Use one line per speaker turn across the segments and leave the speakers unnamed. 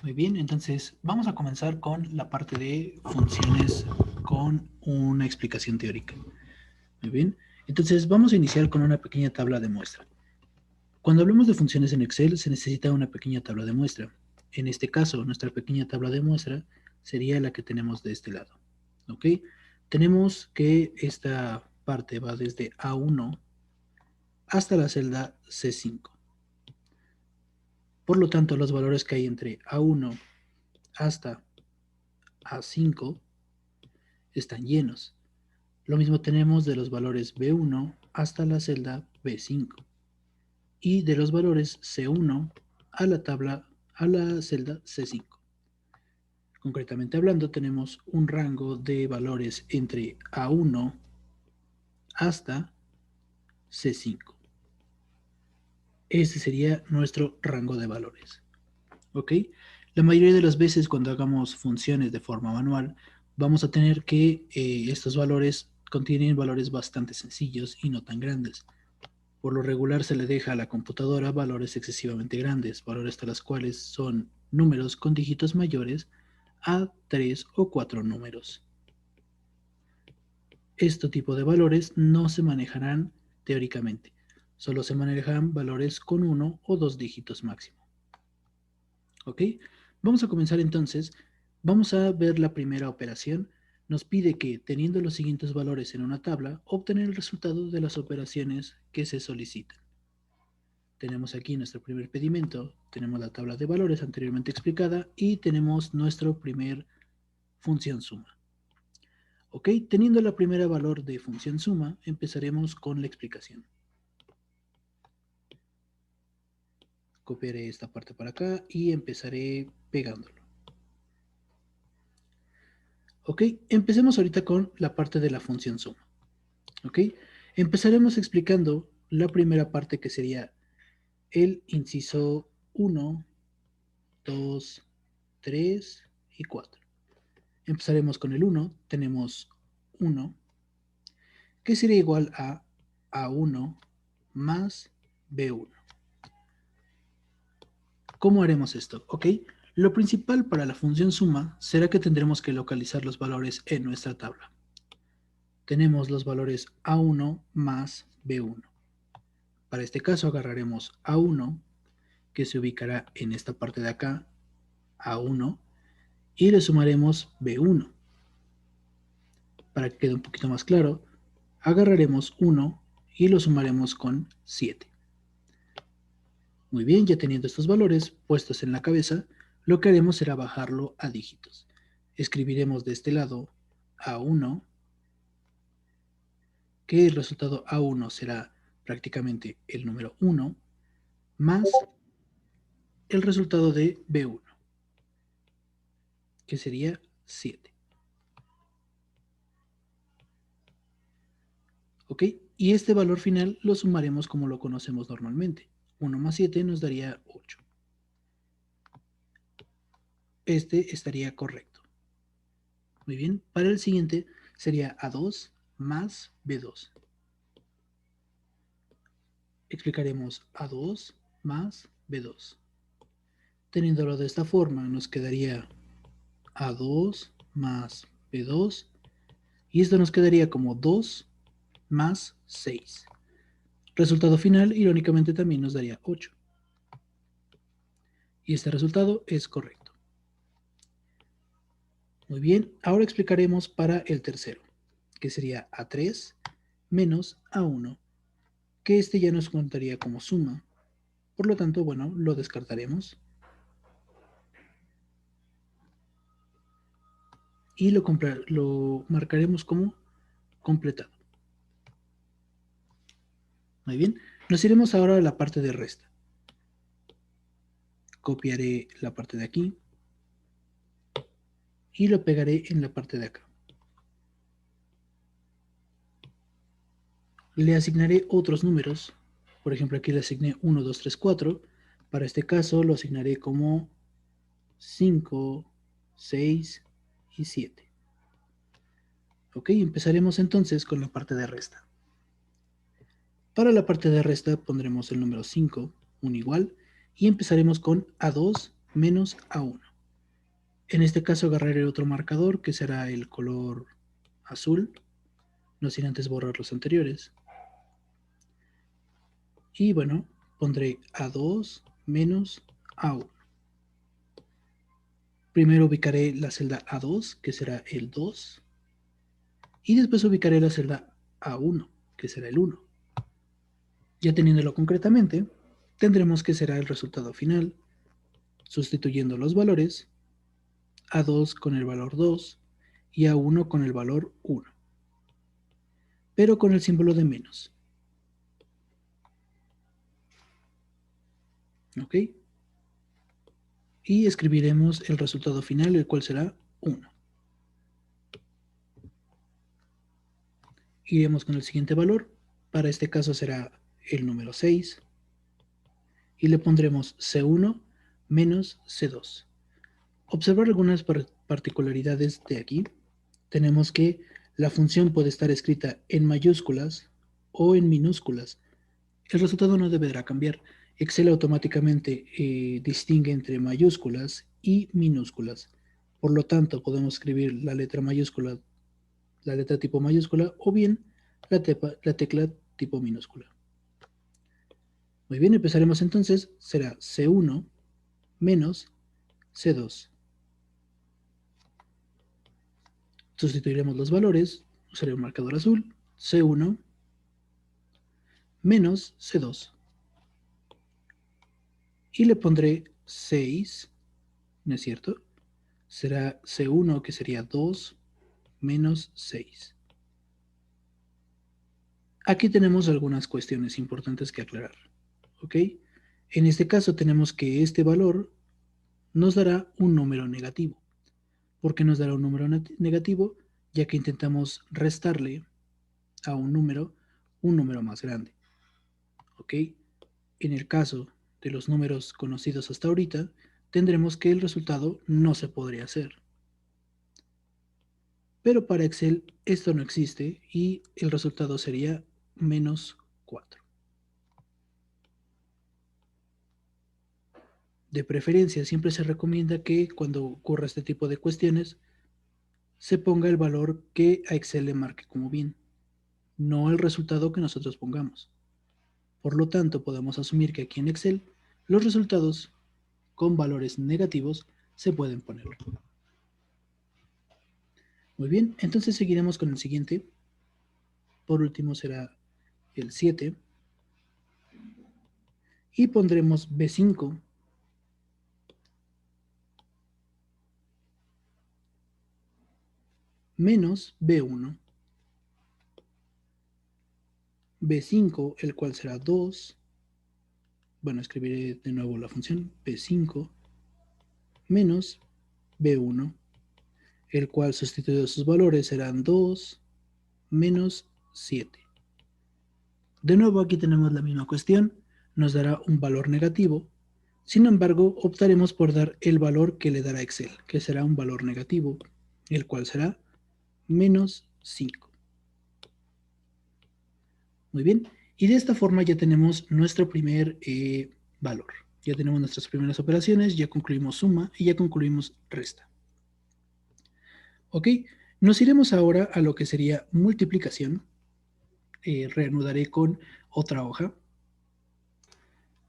Muy bien, entonces vamos a comenzar con la parte de funciones con una explicación teórica. Muy bien, entonces vamos a iniciar con una pequeña tabla de muestra. Cuando hablamos de funciones en Excel se necesita una pequeña tabla de muestra. En este caso, nuestra pequeña tabla de muestra sería la que tenemos de este lado. ¿Ok? Tenemos que esta parte va desde A1 hasta la celda C5. Por lo tanto, los valores que hay entre A1 hasta A5 están llenos. Lo mismo tenemos de los valores B1 hasta la celda B5 y de los valores C1 a la celda C5. Concretamente hablando, tenemos un rango de valores entre A1 hasta C5. Este sería nuestro rango de valores. ¿Ok? La mayoría de las veces cuando hagamos funciones de forma manual, vamos a tener que estos valores contienen valores bastante sencillos y no tan grandes. Por lo regular se le deja a la computadora valores excesivamente grandes, valores tales cuales son números con dígitos mayores a 3 o 4 números. Este tipo de valores no se manejarán teóricamente, solo se manejan valores con 1 o 2 dígitos máximo. ¿Ok? Vamos a comenzar entonces. Vamos a ver la primera operación. Nos pide que, teniendo los siguientes valores en una tabla, obtener el resultado de las operaciones que se solicitan. Tenemos aquí nuestro primer pedimento, tenemos la tabla de valores anteriormente explicada y tenemos nuestra primer función suma. Ok, teniendo la primera valor de función suma, empezaremos con la explicación. Copiaré esta parte para acá y empezaré pegándolo. Ok, empecemos ahorita con la parte de la función suma. Ok, empezaremos explicando la primera parte que sería el inciso 1, 2, 3 y 4. Empezaremos con el 1, tenemos 1, que sería igual a A1 más B1. ¿Cómo haremos esto? Ok, lo principal para la función suma será que tendremos que localizar los valores en nuestra tabla. Tenemos los valores A1 más B1. Para este caso agarraremos A1, que se ubicará en esta parte de acá, A1, y le sumaremos B1. Para que quede un poquito más claro, agarraremos 1 y lo sumaremos con 7. Muy bien, ya teniendo estos valores puestos en la cabeza, lo que haremos será bajarlo a dígitos. Escribiremos de este lado A1, que el resultado A1 será prácticamente el número 1, más el resultado de B1, que sería 7. ¿Ok? Y este valor final lo sumaremos como lo conocemos normalmente. 1 más 7 nos daría 8. Este estaría correcto. Muy bien, para el siguiente sería A2 más B2. Explicaremos A2 más B2. Teniéndolo de esta forma, nos quedaría A2 más B2 y esto nos quedaría como 2 más 6. Resultado final, irónicamente, también nos daría 8. Y este resultado es correcto. Muy bien, ahora explicaremos para el tercero, que sería A3 menos A1, que este ya nos contaría como suma. Por lo tanto, bueno, lo descartaremos. Y lo marcaremos como completado. Muy bien, nos iremos ahora a la parte de resta. Copiaré la parte de aquí y lo pegaré en la parte de acá. Le asignaré otros números. Por ejemplo, aquí le asigné 1, 2, 3, 4. Para este caso lo asignaré como 5, 6 y 7. Ok, empezaremos entonces con la parte de resta. Para la parte de resta pondremos el número 5, un igual, y empezaremos con A2 menos A1. En este caso agarraré otro marcador que será el color azul, no sin antes borrar los anteriores. Y bueno, pondré A2 menos A1. Primero ubicaré la celda A2, que será el 2, y después ubicaré la celda A1, que será el 1. Ya teniéndolo concretamente, tendremos que será el resultado final, sustituyendo los valores, A2 con el valor 2 y A1 con el valor 1, pero con el símbolo de menos. ¿Ok? Y escribiremos el resultado final, el cual será 1. Iremos con el siguiente valor, para este caso será el número 6, y le pondremos C1 menos C2. Observar algunas particularidades de aquí. Tenemos que la función puede estar escrita en mayúsculas o en minúsculas. El resultado no deberá cambiar. Excel automáticamente distingue entre mayúsculas y minúsculas. Por lo tanto, podemos escribir la letra mayúscula, la letra tipo mayúscula, o bien la tecla tipo minúscula. Muy bien, empezaremos entonces. Será C1 menos C2. Sustituiremos los valores. Usaré un marcador azul. C1 menos C2. Y le pondré 6, ¿no es cierto? Será C1, que sería 2 menos 6. Aquí tenemos algunas cuestiones importantes que aclarar. ¿Ok? En este caso tenemos que este valor nos dará un número negativo. ¿Por qué nos dará un número negativo? Ya que intentamos restarle a un número más grande. ¿Ok? En el caso de los números conocidos hasta ahorita, tendremos que el resultado no se podría hacer. Pero para Excel esto no existe y el resultado sería menos 4. De preferencia, siempre se recomienda que cuando ocurra este tipo de cuestiones, se ponga el valor que a Excel le marque como bien, no el resultado que nosotros pongamos. Por lo tanto, podemos asumir que aquí en Excel los resultados con valores negativos se pueden poner. Muy bien, entonces seguiremos con el siguiente. Por último será el 7. Y pondremos B5 menos B1. B5, el cual será 2. Bueno, escribiré de nuevo la función B5 menos B1, el cual sustituido sus valores serán 2 menos 7. De nuevo aquí tenemos la misma cuestión, nos dará un valor negativo. Sin embargo, optaremos por dar el valor que le dará Excel, que será un valor negativo, el cual será menos 5. Muy bien, y de esta forma ya tenemos nuestro primer valor. Ya tenemos nuestras primeras operaciones, ya concluimos suma y ya concluimos resta. Ok, nos iremos ahora a lo que sería multiplicación. Reanudaré con otra hoja.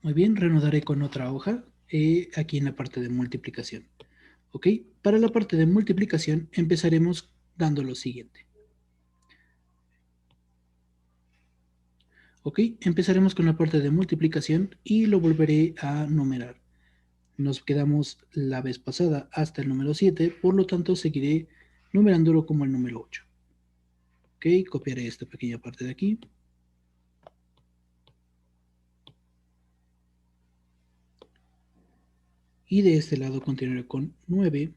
Muy bien, reanudaré con otra hoja aquí en la parte de multiplicación. Ok, para la parte de multiplicación empezaremos dando lo siguiente. Ok, empezaremos con la parte de multiplicación y lo volveré a numerar. Nos quedamos la vez pasada hasta el número 7, por lo tanto seguiré numerándolo como el número 8. Ok, copiaré esta pequeña parte de aquí. Y de este lado continuaré con 9,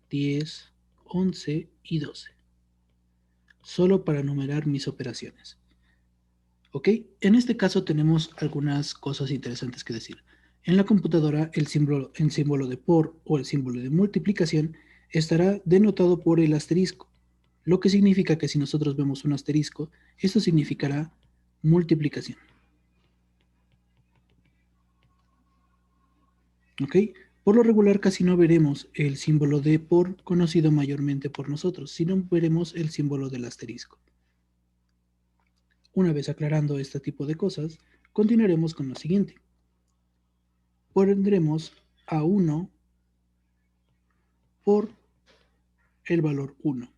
10, 11 y 12. Solo para numerar mis operaciones. Ok, en este caso tenemos algunas cosas interesantes que decir. En la computadora el símbolo de por o el símbolo de multiplicación estará denotado por el asterisco, lo que significa que si nosotros vemos un asterisco, esto significará multiplicación. ¿Ok? Por lo regular casi no veremos el símbolo de por, conocido mayormente por nosotros, sino veremos el símbolo del asterisco. Una vez aclarando este tipo de cosas, continuaremos con lo siguiente. Pondremos A1 por el valor 1.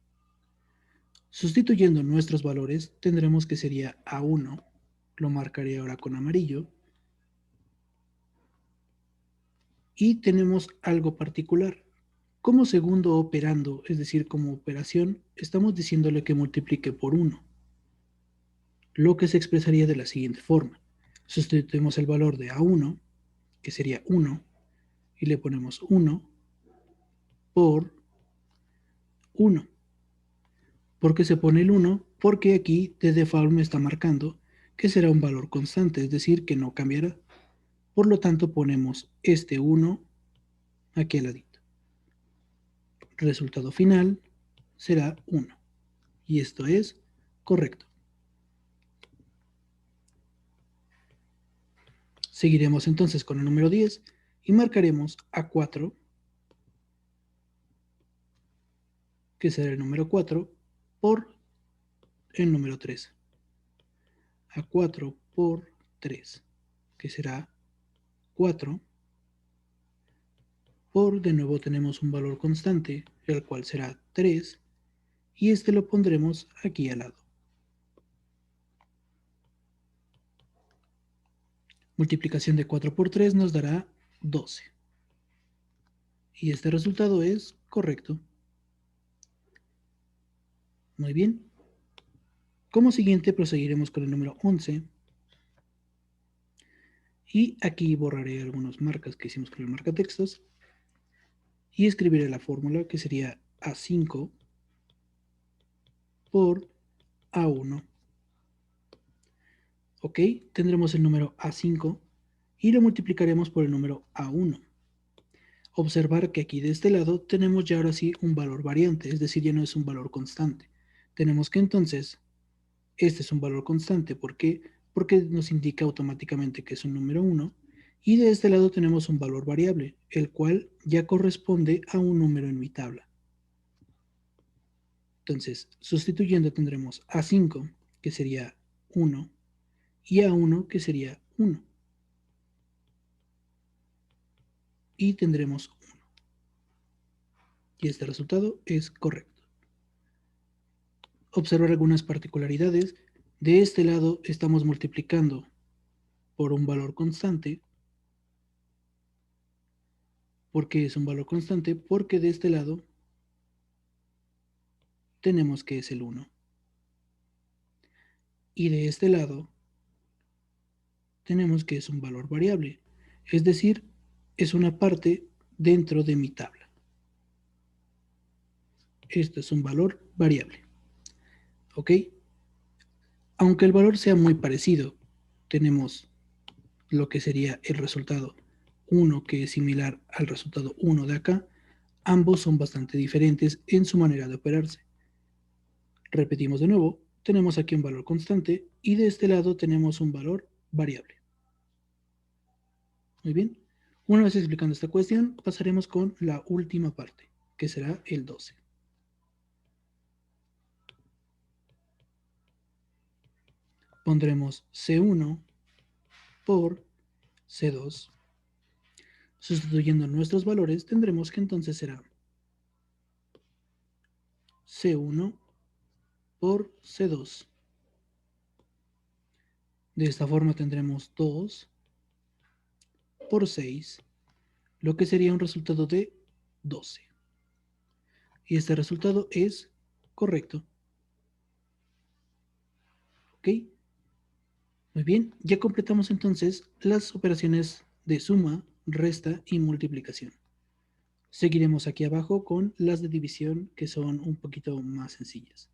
Sustituyendo nuestros valores, tendremos que sería A1, lo marcaré ahora con amarillo, y tenemos algo particular. Como segundo operando, es decir, como operación, estamos diciéndole que multiplique por 1, lo que se expresaría de la siguiente forma. Sustituimos el valor de A1, que sería 1, y le ponemos 1 por 1. ¿Por qué se pone el 1? Porque aquí de default me está marcando que será un valor constante, es decir, que no cambiará. Por lo tanto, ponemos este 1 aquí al ladito. Resultado final será 1. Y esto es correcto. Seguiremos entonces con el número 10 y marcaremos A4, que será el número 4, por el número 3. A4 por 3, que será 4. Por de nuevo tenemos un valor constante, el cual será 3, y este lo pondremos aquí al lado. Multiplicación de 4 por 3 nos dará 12. Y este resultado es correcto. Muy bien. Como siguiente proseguiremos con el número 11. Y aquí borraré algunas marcas que hicimos con el marcatextos. Y escribiré la fórmula que sería A5 por A1. Ok, tendremos el número A5 y lo multiplicaremos por el número A1. Observar que aquí de este lado tenemos ya ahora sí un valor variante, es decir, ya no es un valor constante. Tenemos que entonces, este es un valor constante, ¿por qué? Porque nos indica automáticamente que es un número 1, y de este lado tenemos un valor variable, el cual ya corresponde a un número en mi tabla. Entonces, sustituyendo tendremos A5, que sería 1, y A1, que sería 1. Y tendremos 1. Y este resultado es correcto. Observar algunas particularidades. De este lado estamos multiplicando por un valor constante. ¿Por qué es un valor constante? Porque de este lado tenemos que es el 1. Y de este lado tenemos que es un valor variable. Es decir, es una parte dentro de mi tabla. Esto es un valor variable. ¿Ok? Aunque el valor sea muy parecido, tenemos lo que sería el resultado 1, que es similar al resultado 1 de acá. Ambos son bastante diferentes en su manera de operarse. Repetimos de nuevo, tenemos aquí un valor constante y de este lado tenemos un valor variable. Muy bien. Una vez explicando esta cuestión, pasaremos con la última parte, que será el 12. Pondremos C1 por C2. Sustituyendo nuestros valores, tendremos que entonces será C1 por C2. De esta forma tendremos 2 por 6, lo que sería un resultado de 12. Y este resultado es correcto. ¿Ok? Muy bien, ya completamos entonces las operaciones de suma, resta y multiplicación. Seguiremos aquí abajo con las de división, que son un poquito más sencillas.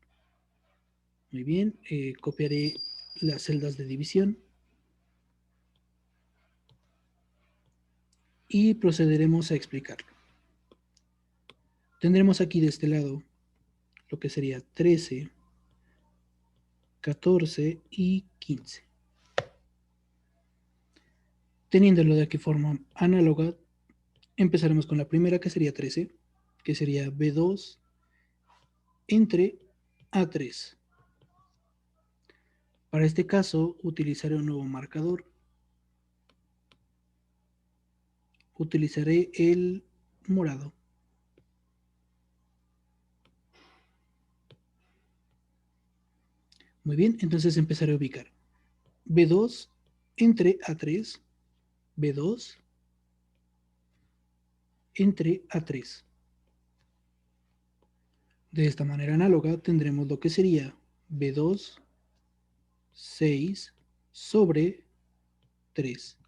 Muy bien, copiaré las celdas de división y procederemos a explicarlo. Tendremos aquí de este lado lo que sería 13, 14 y 15. Teniéndolo de aquí forma análoga, Empezaremos con la primera, que sería 13, que sería B2 entre A3. Para este caso, utilizaré un nuevo marcador. Utilizaré el morado. Muy bien, entonces empezaré a ubicar B2 entre A3, B2 entre A3. De esta manera análoga tendremos lo que sería B2, 6 sobre 3.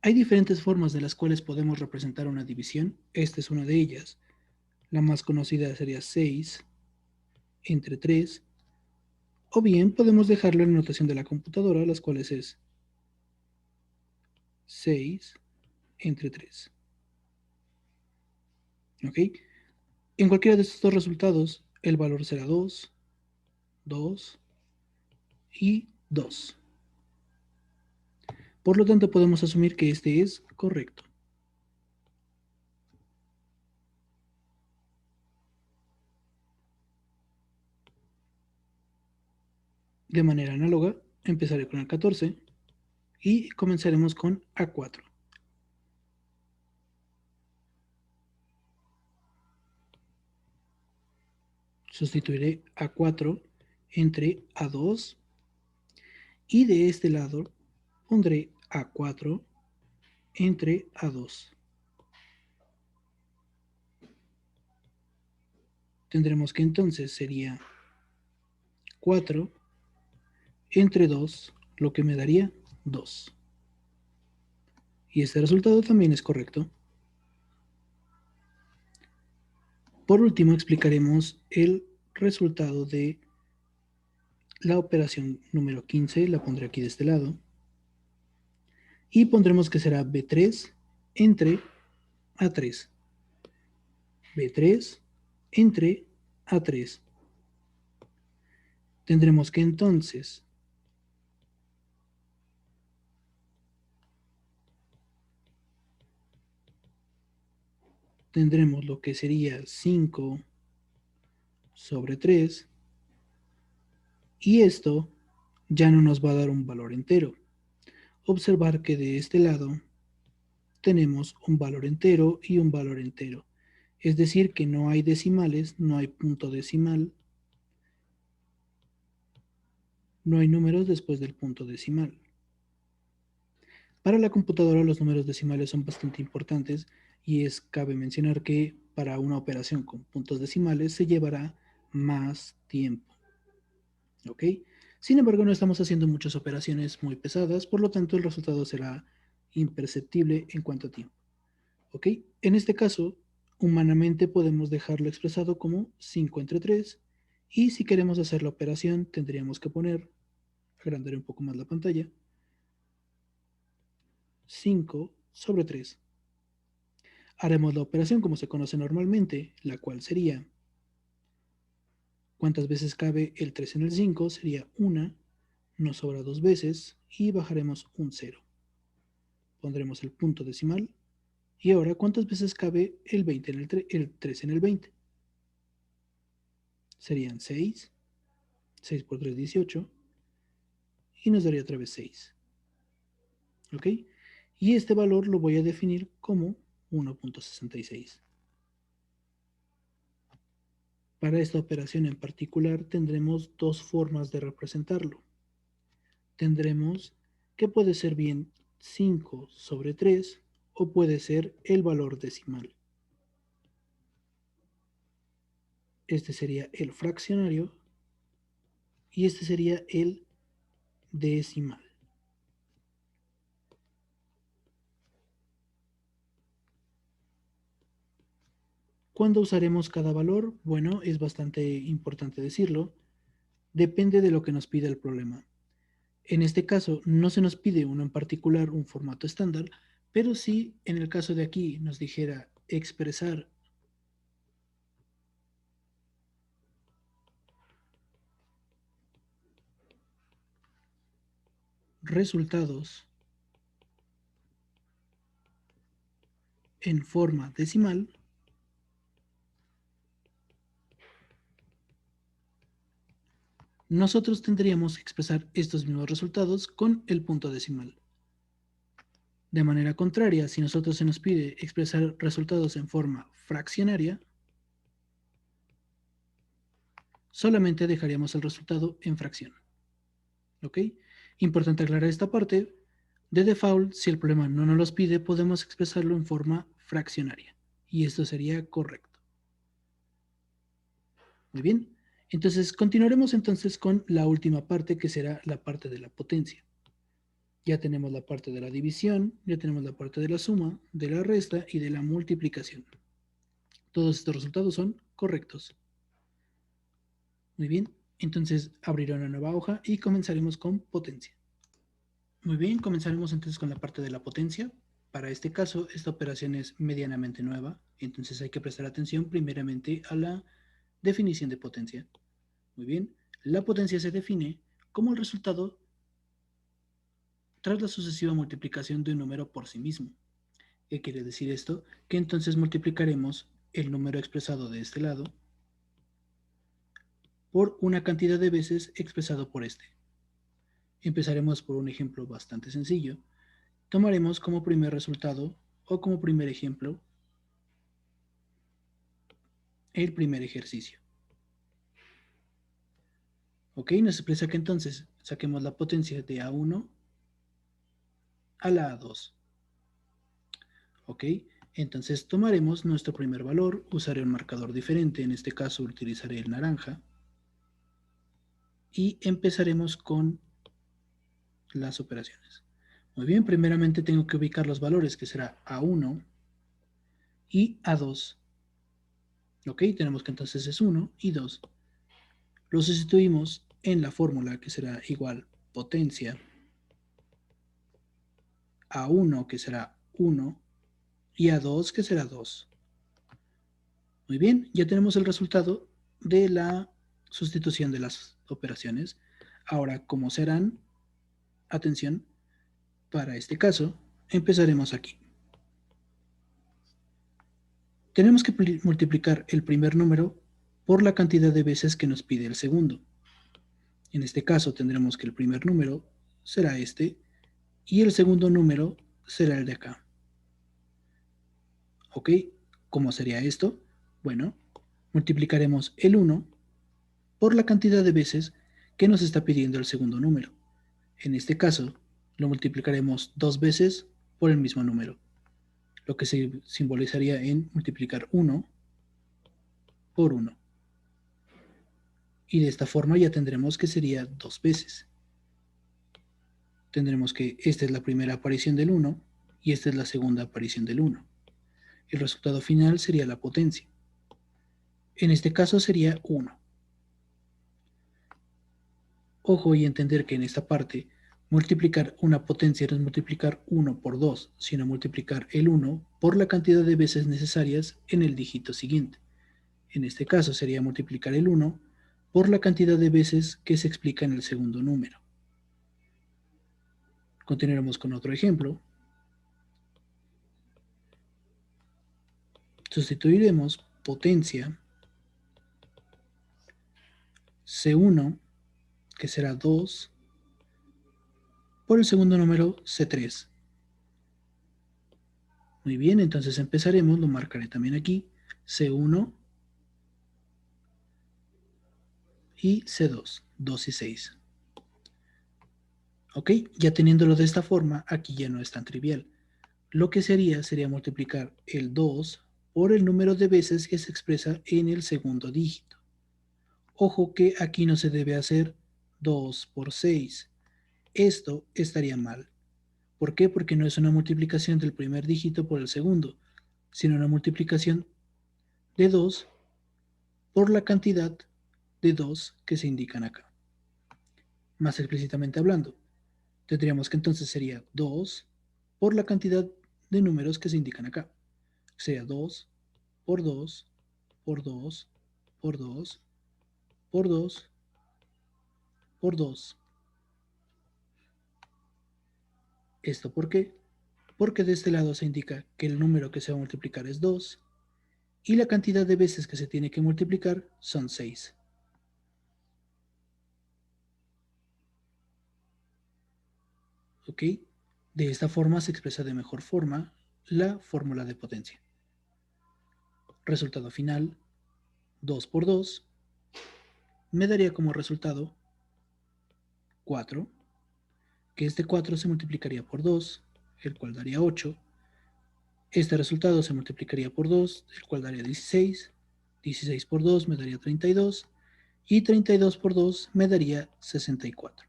Hay diferentes formas de las cuales podemos representar una división. Esta es una de ellas. La más conocida sería 6 entre 3. O bien podemos dejarlo en la notación de la computadora, las cuales es 6 entre 3. ¿Ok? En cualquiera de estos dos resultados, el valor será 2, 2 y 2. Por lo tanto, podemos asumir que este es correcto. De manera análoga, empezaré con el 14 y comenzaremos con A4. Sustituiré A4 entre A2 y de este lado pondré A4 entre A2. Tendremos que entonces sería 4 entre 2, lo que me daría 2. Y este resultado también es correcto. Por último, explicaremos el resultado de la operación número 15, la pondré aquí de este lado, y pondremos que será B3 entre A3. B3 entre A3. Tendremos que entonces tendremos lo que sería 5 sobre 3, y esto ya no nos va a dar un valor entero. Observar que de este lado tenemos un valor entero y un valor entero. Es decir, que no hay decimales, no hay punto decimal, no hay números después del punto decimal. Para la computadora los números decimales son bastante importantes y cabe mencionar que para una operación con puntos decimales se llevará más tiempo. ¿Ok? Sin embargo, no estamos haciendo muchas operaciones muy pesadas, por lo tanto el resultado será imperceptible en cuanto a tiempo. ¿Ok? En este caso, humanamente podemos dejarlo expresado como 5 entre 3, y si queremos hacer la operación tendríamos que poner, agrandaré un poco más la pantalla, 5 sobre 3. Haremos la operación como se conoce normalmente, la cual sería, ¿cuántas veces cabe el 3 en el 5? Sería 1, nos sobra 2 veces y bajaremos un 0. Pondremos el punto decimal. Y ahora, ¿cuántas veces cabe el 20 en el 3 en el 20? Serían 6. 6 por 3, 18. Y nos daría otra vez 6. ¿Ok? Y este valor lo voy a definir como 1.66. Para esta operación en particular tendremos dos formas de representarlo. Tendremos que puede ser bien 5 sobre 3 o puede ser el valor decimal. Este sería el fraccionario y este sería el decimal. ¿Cuándo usaremos cada valor? Bueno, es bastante importante decirlo. Depende de lo que nos pida el problema. En este caso, no se nos pide uno en particular, un formato estándar, pero sí, en el caso de aquí, nos dijera expresar resultados en forma decimal, nosotros tendríamos que expresar estos mismos resultados con el punto decimal. De manera contraria, si nosotros se nos pide expresar resultados en forma fraccionaria, solamente dejaríamos el resultado en fracción. ¿Ok? Importante aclarar esta parte. De default, si el problema no nos los pide, podemos expresarlo en forma fraccionaria. Y esto sería correcto. Muy bien. Entonces, continuaremos entonces con la última parte, que será la parte de la potencia. Ya tenemos la parte de la división, ya tenemos la parte de la suma, de la resta y de la multiplicación. Todos estos resultados son correctos. Muy bien. Entonces, abriré una nueva hoja y comenzaremos con potencia. Muy bien, comenzaremos entonces con la parte de la potencia. Para este caso, esta operación es medianamente nueva, entonces hay que prestar atención primeramente a la definición de potencia. Muy bien, la potencia se define como el resultado tras la sucesiva multiplicación de un número por sí mismo. ¿Qué quiere decir esto? Que entonces multiplicaremos el número expresado de este lado por una cantidad de veces expresado por este. Empezaremos por un ejemplo bastante sencillo. Tomaremos como primer resultado o como primer ejemplo el primer ejercicio. Ok, nos expresa que entonces saquemos la potencia de A1 a la A2. Ok, entonces tomaremos nuestro primer valor, usaré un marcador diferente, en este caso utilizaré el naranja, y empezaremos con las operaciones. Muy bien, primeramente tengo que ubicar los valores, que será A1 y A2. Ok, tenemos que entonces es 1 y 2. Lo sustituimos en la fórmula, que será igual potencia A1, que será 1, y A2, que será 2. Muy bien, ya tenemos el resultado de la sustitución de las operaciones. Ahora, ¿cómo serán? Atención, para este caso, empezaremos aquí. Tenemos que multiplicar el primer número por la cantidad de veces que nos pide el segundo. En este caso tendremos que el primer número será este y el segundo número será el de acá. ¿Ok? ¿Cómo sería esto? Bueno, multiplicaremos el 1 por la cantidad de veces que nos está pidiendo el segundo número. En este caso, lo multiplicaremos 2 veces por el mismo número, lo que se simbolizaría en multiplicar 1 por 1. Y de esta forma ya tendremos que sería 2 veces. Tendremos que esta es la primera aparición del 1 y esta es la segunda aparición del 1. El resultado final sería la potencia. En este caso sería 1. Ojo y entender que en esta parte multiplicar una potencia no es multiplicar 1 por 2, sino multiplicar el 1 por la cantidad de veces necesarias en el dígito siguiente. En este caso sería multiplicar el 1 por la cantidad de veces que se explica en el segundo número. Continuaremos con otro ejemplo. Sustituiremos potencia C1, que será 2, por el segundo número C3. Muy bien, entonces empezaremos, lo marcaré también aquí, C1 y C2, 2 y 6. Ok, ya teniéndolo de esta forma, aquí ya no es tan trivial. Lo que sería multiplicar el 2 por el número de veces que se expresa en el segundo dígito. Ojo que aquí no se debe hacer 2 por 6. Esto estaría mal. ¿Por qué? Porque no es una multiplicación del primer dígito por el segundo, sino una multiplicación de 2 por la cantidad de 2 que se indican acá. Más explícitamente hablando, tendríamos que entonces sería 2 por la cantidad de números que se indican acá. Sería 2 por 2 por 2 por 2 por 2 por 2. ¿Esto por qué? porque de este lado se indica que el número que se va a multiplicar es 2 y la cantidad de veces que se tiene que multiplicar son 6. ¿Ok? De esta forma se expresa de mejor forma la fórmula de potencia. Resultado final, 2 por 2 me daría como resultado 4, que este 4 se multiplicaría por 2, el cual daría 8. Este resultado se multiplicaría por 2, el cual daría 16. 16 por 2 me daría 32. Y 32 por 2 me daría 64.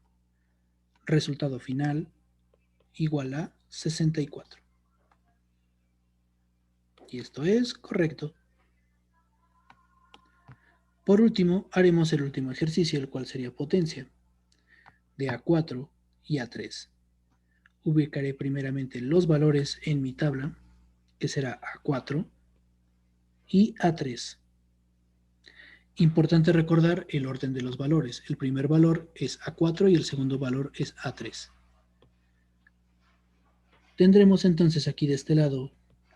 Resultado final igual a 64. Y esto es correcto. Por último, haremos el último ejercicio, el cual sería potencia, de A4 y A3. Ubicaré primeramente los valores en mi tabla, que será A4 y A3. Importante recordar el orden de los valores. El primer valor es A4 y el segundo valor es A3. Tendremos entonces aquí de este lado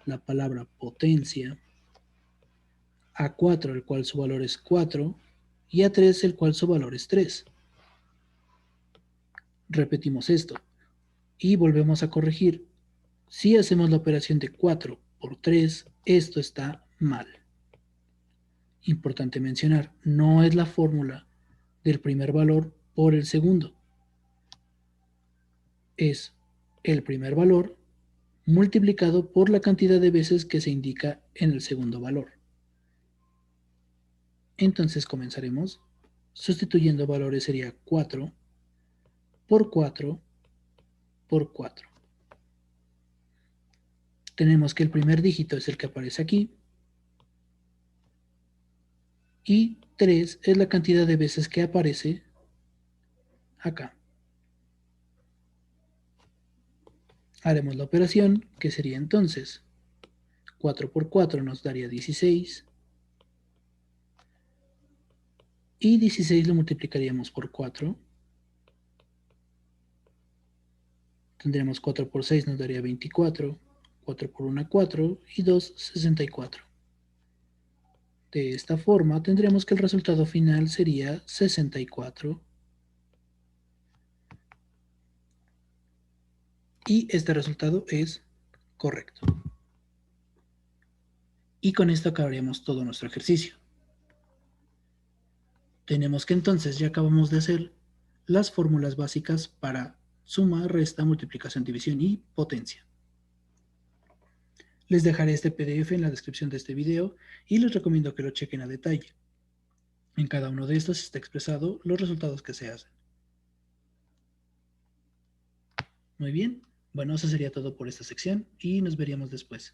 la palabra potencia, A4 el cual su valor es 4 y A3 el cual su valor es 3. Repetimos esto y volvemos a corregir. Si hacemos la operación de 4 por 3, esto está mal. Importante mencionar, no es la fórmula del primer valor por el segundo. Es el primer valor multiplicado por la cantidad de veces que se indica en el segundo valor. Entonces comenzaremos sustituyendo valores, sería 4 por 4 por 4. Tenemos que el primer dígito es el que aparece aquí y 3 es la cantidad de veces que aparece acá. Haremos la operación, que sería entonces 4 por 4 nos daría 16 y 16 lo multiplicaríamos por 4. Tendríamos 4 por 6 nos daría 24, 4 por 1 4 y 2 64. De esta forma tendríamos que el resultado final sería 64 y este resultado es correcto. Y con esto acabaríamos todo nuestro ejercicio. Tenemos que entonces ya acabamos de hacer las fórmulas básicas para suma, resta, multiplicación, división y potencia. Les dejaré este PDF en la descripción de este video y les recomiendo que lo chequen a detalle. En cada uno de estos está expresado los resultados que se hacen. Muy bien, bueno, eso sería todo por esta sección y nos veríamos después.